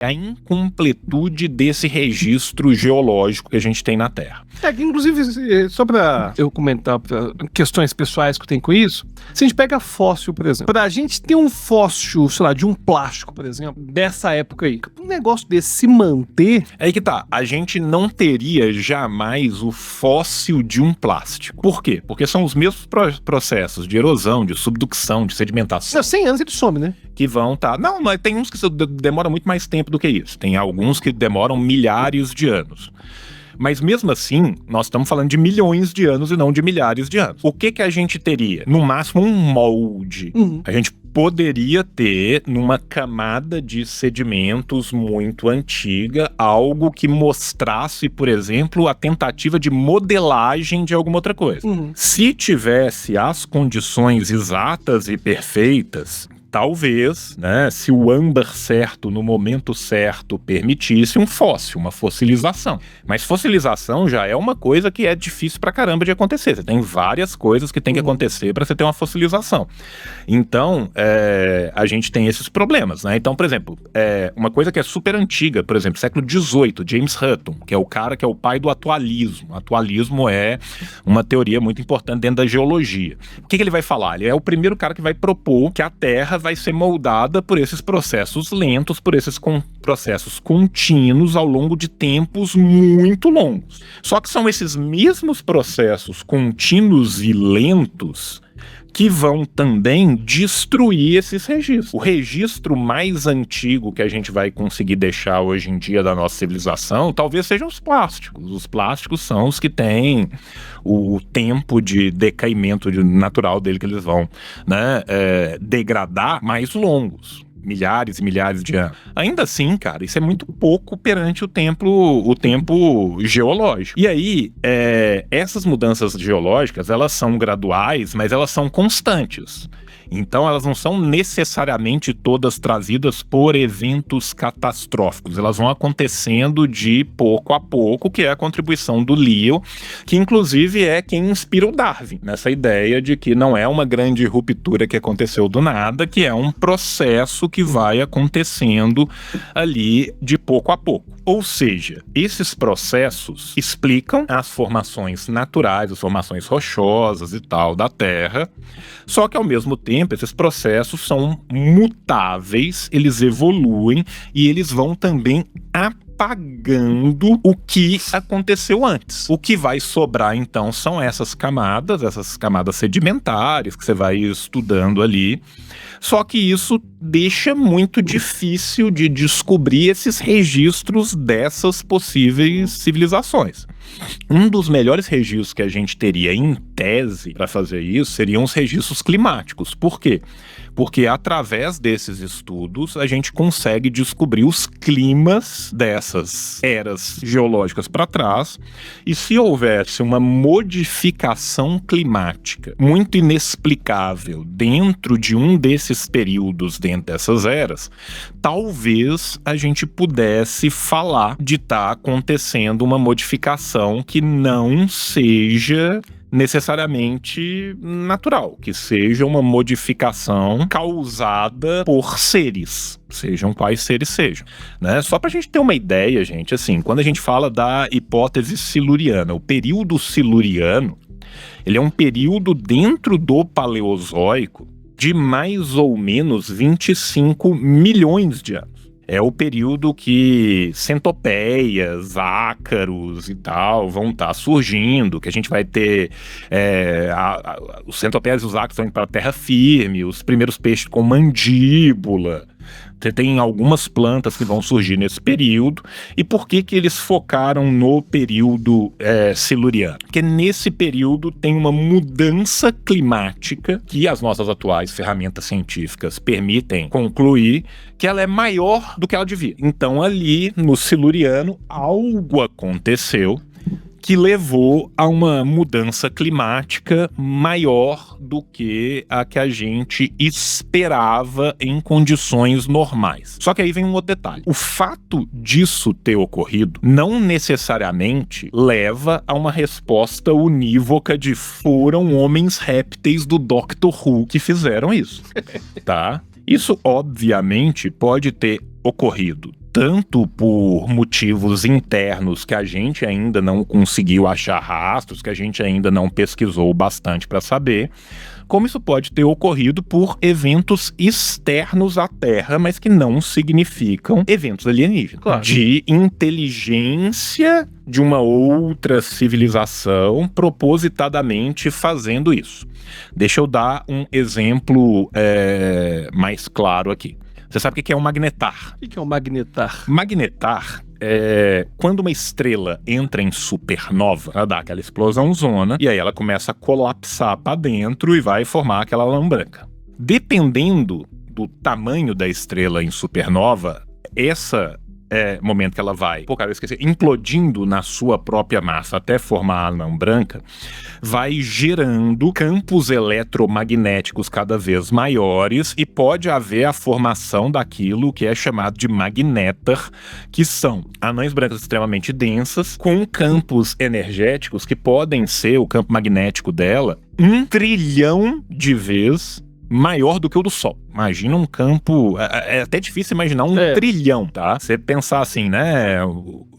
a incompletude desse registro geológico que a gente tem na Terra. Que, inclusive, só para eu comentar questões pessoais que eu tenho com isso, se a gente pega fóssil, por exemplo, pra gente ter um fóssil, sei lá, de um plástico, por exemplo, dessa época aí, um negócio desse se manter... Aí que tá, a gente não teria jamais o fóssil de um plástico. Por quê? Porque são os mesmos processos de erosão, de subducção, de sedimentação. 100 anos ele some, né? Que vão tá... Não, mas tem uns que demoram muito mais tempo do que isso. Tem alguns que demoram milhares de anos. Mas mesmo assim, nós estamos falando de milhões de anos e não de milhares de anos. O que a gente teria? No máximo um molde. A gente poderia ter, numa camada de sedimentos muito antiga, algo que mostrasse, por exemplo, a tentativa de modelagem de alguma outra coisa. Se tivesse as condições exatas e perfeitas, talvez, né, se o âmbar certo, no momento certo, permitisse um fóssil, uma fossilização. Mas fossilização já é uma coisa que é difícil pra caramba de acontecer. Você tem várias coisas que tem que acontecer para você ter uma fossilização. Então, a gente tem esses problemas, né? Então, por exemplo, uma coisa que é super antiga, por exemplo, século XVIII, James Hutton, que é o cara que é o pai do atualismo. O atualismo é uma teoria muito importante dentro da geologia. O que ele vai falar? Ele é o primeiro cara que vai propor que a Terra vai ser moldada por esses processos lentos, por esses processos contínuos ao longo de tempos muito longos. Só que são esses mesmos processos contínuos e lentos que vão também destruir esses registros. O registro mais antigo que a gente vai conseguir deixar hoje em dia da nossa civilização talvez sejam os plásticos. Os plásticos são os que têm o tempo de decaimento natural dele, que eles vão, né, degradar, mais longos. Milhares e milhares de anos. Ainda assim, cara, isso é muito pouco perante o tempo geológico. E aí, essas mudanças geológicas, elas são graduais, mas elas são constantes. Então, elas não são necessariamente todas trazidas por eventos catastróficos. Elas vão acontecendo de pouco a pouco, que é a contribuição do Lyell, que inclusive é quem inspira o Darwin, nessa ideia de que não é uma grande ruptura que aconteceu do nada, que é um processo que vai acontecendo ali de pouco a pouco. Ou seja, esses processos explicam as formações naturais, as formações rochosas e tal da Terra, só que ao mesmo tempo esses processos são mutáveis, eles evoluem e eles vão também apagando o que aconteceu antes. O que vai sobrar então são essas camadas sedimentares que você vai estudando ali. Só que isso deixa muito difícil de descobrir esses registros dessas possíveis civilizações. Um dos melhores registros que a gente teria em tese para fazer isso seriam os registros climáticos. Por quê? Porque através desses estudos a gente consegue descobrir os climas dessas eras geológicas para trás, e se houvesse uma modificação climática muito inexplicável dentro de um desses períodos, dentro dessas eras, talvez a gente pudesse falar de estar acontecendo uma modificação que não seja necessariamente natural, que seja uma modificação causada por seres, sejam quais seres sejam, né? Só pra gente ter uma ideia, gente, assim, quando a gente fala da hipótese siluriana, o período siluriano, ele é um período dentro do Paleozoico de mais ou menos 25 milhões de anos. É o período que centopeias, ácaros e tal vão estar surgindo, que a gente vai ter os centopeias e os ácaros estão indo para a terra firme, os primeiros peixes com mandíbula. Você tem algumas plantas que vão surgir nesse período. E por que eles focaram no período siluriano? Porque nesse período tem uma mudança climática que as nossas atuais ferramentas científicas permitem concluir que ela é maior do que ela devia. Então ali no siluriano algo aconteceu que levou a uma mudança climática maior do que a gente esperava em condições normais. Só que aí vem um outro detalhe. O fato disso ter ocorrido não necessariamente leva a uma resposta unívoca de foram homens répteis do Doctor Who que fizeram isso, tá? Isso, obviamente, pode ter ocorrido tanto por motivos internos que a gente ainda não conseguiu achar rastros, que a gente ainda não pesquisou bastante para saber, como isso pode ter ocorrido por eventos externos à Terra, mas que não significam eventos alienígenas. Claro. De inteligência de uma outra civilização propositadamente fazendo isso. Deixa eu dar um exemplo mais claro aqui. Você sabe o que é um magnetar? O que é um magnetar? Magnetar é quando uma estrela entra em supernova, ela dá aquela explosão zona e aí ela começa a colapsar para dentro e vai formar aquela lã branca. Dependendo do tamanho da estrela em supernova, momento que ela vai, implodindo na sua própria massa até formar a lã branca, vai gerando campos eletromagnéticos cada vez maiores e pode haver a formação daquilo que é chamado de magnétar, que são anãs brancas extremamente densas com campos energéticos que podem ser, o campo magnético dela, 1 trilhão de vezes maior do que o do Sol. Imagina um campo... É até difícil imaginar um trilhão, tá? Você pensar assim, né?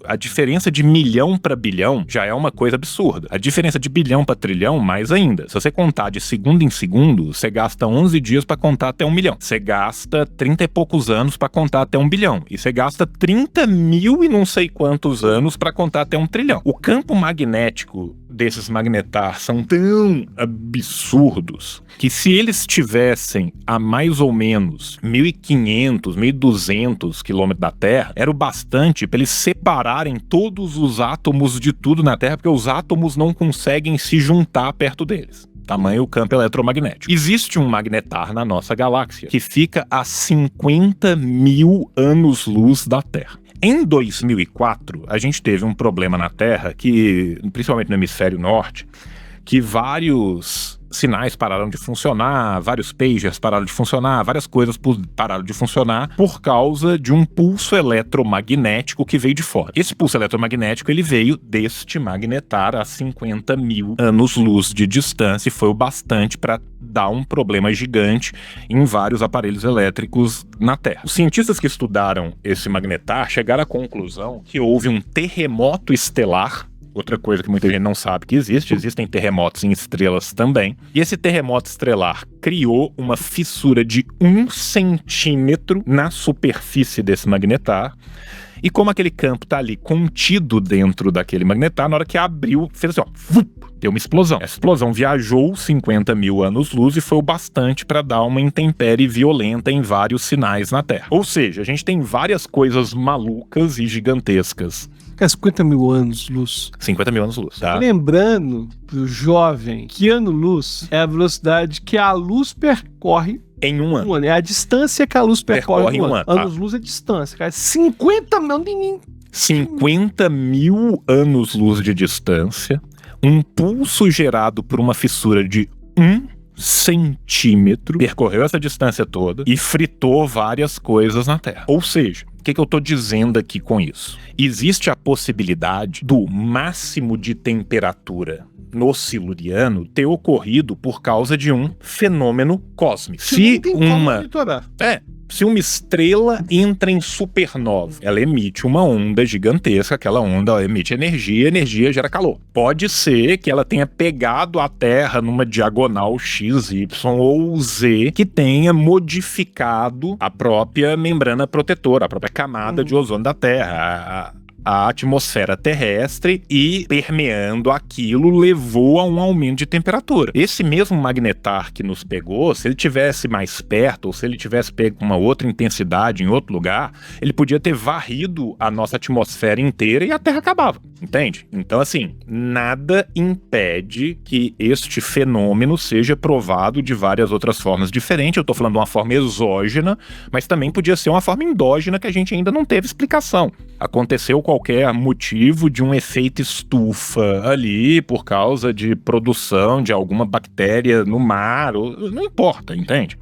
A diferença de milhão para bilhão já é uma coisa absurda. A diferença de bilhão para trilhão, mais ainda. Se você contar de segundo em segundo, você gasta 11 dias para contar até 1 milhão. Você gasta 30 e poucos anos para contar até 1 bilhão. E você gasta 30 mil e não sei quantos anos para contar até 1 trilhão. O campo magnético desses magnetar são tão absurdos que se eles estivessem a mais ou menos 1.500, 1.200 quilômetros da Terra, era o bastante para eles separarem todos os átomos de tudo na Terra, porque os átomos não conseguem se juntar perto deles. Tamanho campo eletromagnético. Existe um magnetar na nossa galáxia que fica a 50 mil anos-luz da Terra. Em 2004, a gente teve um problema na Terra, que, principalmente no hemisfério norte, que vários sinais pararam de funcionar, vários pagers pararam de funcionar, várias coisas pararam de funcionar por causa de um pulso eletromagnético que veio de fora. Esse pulso eletromagnético ele veio deste magnetar a 50 mil anos-luz de distância e foi o bastante para dar um problema gigante em vários aparelhos elétricos na Terra. Os cientistas que estudaram esse magnetar chegaram à conclusão que houve um terremoto estelar. Outra coisa que muita gente não sabe que existem terremotos em estrelas também. E esse terremoto estelar criou uma fissura de 1 centímetro na superfície desse magnetar. E como aquele campo tá ali contido dentro daquele magnetar, na hora que abriu, fez assim, ó, deu uma explosão. Essa explosão viajou 50 mil anos-luz e foi o bastante para dar uma intempérie violenta em vários sinais na Terra. Ou seja, a gente tem várias coisas malucas e gigantescas. 50 mil anos-luz. 50 mil anos-luz, tá? Lembrando pro jovem que ano-luz é a velocidade que a luz percorre em um ano. É a distância que a luz percorre em um ano. Tá. Anos-luz é distância, cara. 50 mil... 50 mil anos-luz de distância, um pulso gerado por uma fissura de 1 centímetro, percorreu essa distância toda e fritou várias coisas na Terra. Ou seja, o que eu tô dizendo aqui com isso? Existe a possibilidade do máximo de temperatura no Siluriano ter ocorrido por causa de um fenômeno cósmico. Se uma estrela entra em supernova, ela emite uma onda gigantesca, aquela onda ela emite energia, energia gera calor. Pode ser que ela tenha pegado a Terra numa diagonal X, Y ou Z, que tenha modificado a própria membrana protetora, a própria camada de ozônio da Terra, a atmosfera terrestre, e permeando aquilo levou a um aumento de temperatura. Esse mesmo magnetar que nos pegou, se ele tivesse mais perto ou se ele tivesse pego com uma outra intensidade em outro lugar, ele podia ter varrido a nossa atmosfera inteira e a Terra acabava, entende? Então assim, nada impede que este fenômeno seja provado de várias outras formas diferentes. Eu tô falando de uma forma exógena, mas também podia ser uma forma endógena que a gente ainda não teve explicação. Aconteceu qualquer motivo de um efeito estufa ali por causa de produção de alguma bactéria no mar, não importa, entende?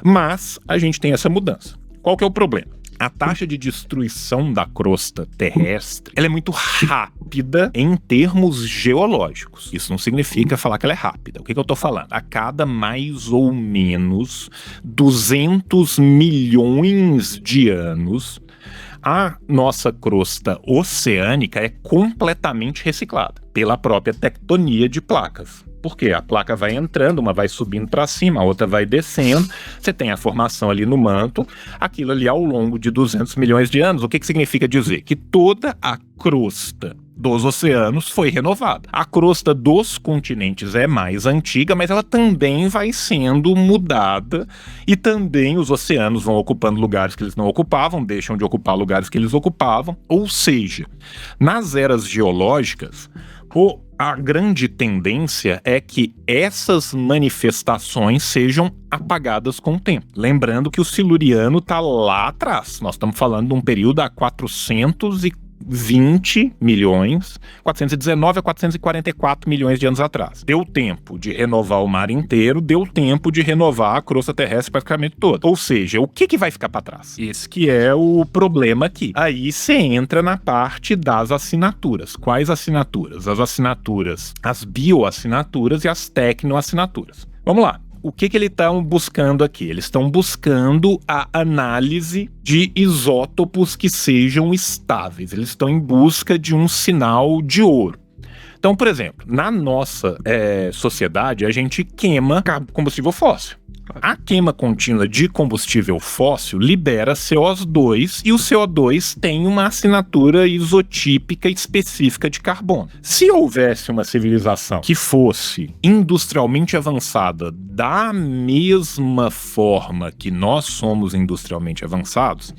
Mas a gente tem essa mudança. Qual que é o problema? A taxa de destruição da crosta terrestre, ela é muito rápida em termos geológicos. Isso não significa falar que ela é rápida. O que eu tô falando? A cada mais ou menos 200 milhões de anos, a nossa crosta oceânica é completamente reciclada pela própria tectonia de placas. Porque a placa vai entrando, uma vai subindo para cima, a outra vai descendo, você tem a formação ali no manto, aquilo ali ao longo de 200 milhões de anos. O que significa dizer? Que toda a crosta dos oceanos foi renovada. A crosta dos continentes é mais antiga, mas ela também vai sendo mudada e também os oceanos vão ocupando lugares que eles não ocupavam, deixam de ocupar lugares que eles ocupavam. Ou seja, nas eras geológicas, a grande tendência é que essas manifestações sejam apagadas com o tempo. Lembrando que o Siluriano está lá atrás. Nós estamos falando de um período há 420 milhões, 419 a 444 milhões de anos atrás. Deu tempo de renovar o mar inteiro, deu tempo de renovar a crosta terrestre praticamente toda. Ou seja, o que vai ficar para trás? Esse que é o problema aqui. Aí você entra na parte das assinaturas. Quais assinaturas? As assinaturas, as bioassinaturas e as tecnoassinaturas. Vamos lá. O que eles estão buscando aqui? Eles estão buscando a análise de isótopos que sejam estáveis. Eles estão em busca de um sinal de ouro. Então, por exemplo, na nossa sociedade, a gente queima combustível fóssil. A queima contínua de combustível fóssil libera CO2 e o CO2 tem uma assinatura isotípica específica de carbono. Se houvesse uma civilização que fosse industrialmente avançada da mesma forma que nós somos industrialmente avançados,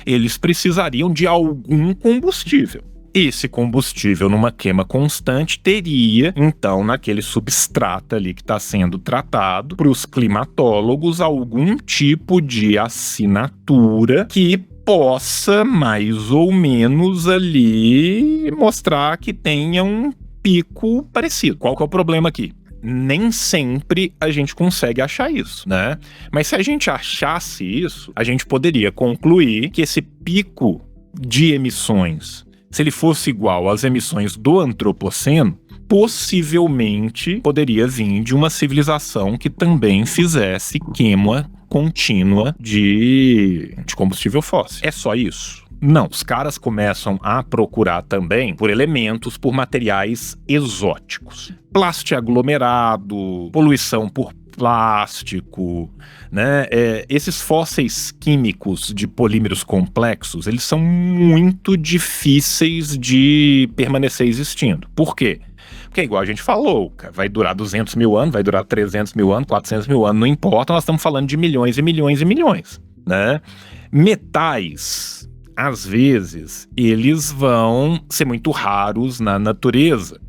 eles precisariam de algum combustível. Esse combustível, numa queima constante, teria, então, naquele substrato ali que está sendo tratado, para os climatólogos, algum tipo de assinatura que possa, mais ou menos, ali mostrar que tenha um pico parecido. Qual que é o problema aqui? Nem sempre a gente consegue achar isso, né? Mas se a gente achasse isso, a gente poderia concluir que esse pico de emissões, se ele fosse igual às emissões do antropoceno, possivelmente poderia vir de uma civilização que também fizesse queima contínua de combustível fóssil. É só isso? Não, os caras começam a procurar também por elementos, por materiais exóticos. Plástico aglomerado, poluição por plástico, né? Esses fósseis químicos de polímeros complexos, eles são muito difíceis de permanecer existindo. Por quê? Porque, igual a gente falou, vai durar 200 mil anos, vai durar 300 mil anos, 400 mil anos, não importa, nós estamos falando de milhões e milhões e milhões, né? Metais, às vezes, eles vão ser muito raros na natureza.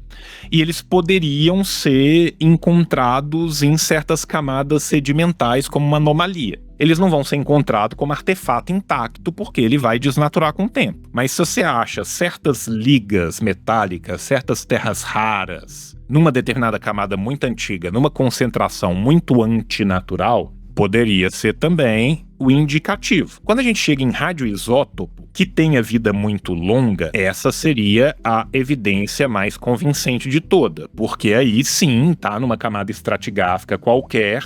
E eles poderiam ser encontrados em certas camadas sedimentais como uma anomalia. Eles não vão ser encontrados como artefato intacto, porque ele vai desnaturar com o tempo. Mas se você acha certas ligas metálicas, certas terras raras, numa determinada camada muito antiga, numa concentração muito antinatural, poderia ser também o indicativo. Quando a gente chega em radioisótopo, que tenha vida muito longa, essa seria a evidência mais convincente de toda, porque aí sim, tá numa camada estratigráfica qualquer,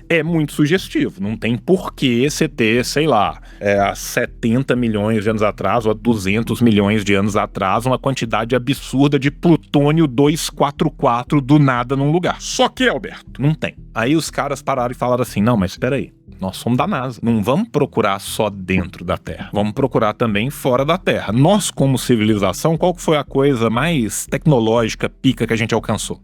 é muito sugestivo. Não tem porquê você ter, sei lá, há 70 milhões de anos atrás ou há 200 milhões de anos atrás, uma quantidade absurda de plutônio 244 do nada num lugar. Só que, Alberto, não tem. Aí os caras pararam e falaram assim, não, mas espera aí. Nós somos da NASA. Não vamos procurar só dentro da Terra. Vamos procurar também fora da Terra. Nós, como civilização, qual foi a coisa mais tecnológica, pica, que a gente alcançou?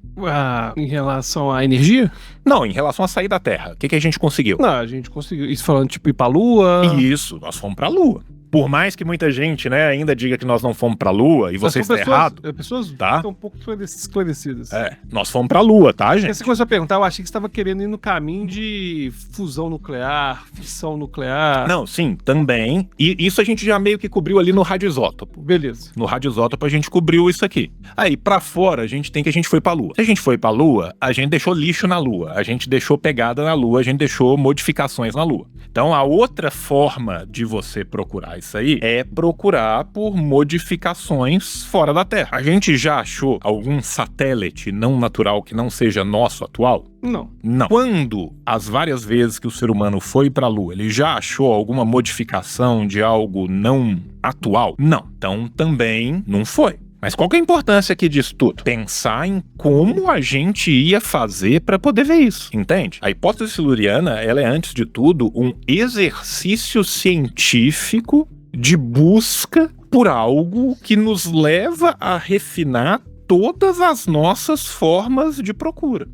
Em relação à energia? Não, em relação a sair da Terra. O que a gente conseguiu? Não, a gente conseguiu. Isso falando tipo ir pra Lua? Isso, nós fomos pra Lua. Por mais que muita gente, né, ainda diga que nós não fomos pra Lua e você está errado. Pessoas tá? estão um pouco esclarecidas. Nós fomos pra Lua, tá, gente? Você começou a perguntar, eu achei que você estava querendo ir no caminho de fusão nuclear, fissão nuclear. Não, sim, também. E isso a gente já meio que cobriu ali no radioisótopo. Beleza. No radioisótopo a gente cobriu isso aqui. Aí, pra fora, a gente foi pra Lua. Se a gente foi pra Lua, a gente deixou lixo na Lua, a gente deixou pegada na Lua, a gente deixou modificações na Lua. Então, a outra forma de você procurar isso aí é procurar por modificações fora da Terra. A gente já achou algum satélite não natural que não seja nosso atual? Não. Não. Quando, as várias vezes que o ser humano foi pra Lua, ele já achou alguma modificação de algo não atual? Não. Então, também não foi. Mas qual que é a importância aqui disso tudo? Pensar em como a gente ia fazer para poder ver isso, entende? A hipótese siluriana, ela é, antes de tudo, um exercício científico de busca por algo que nos leva a refinar todas as nossas formas de procura.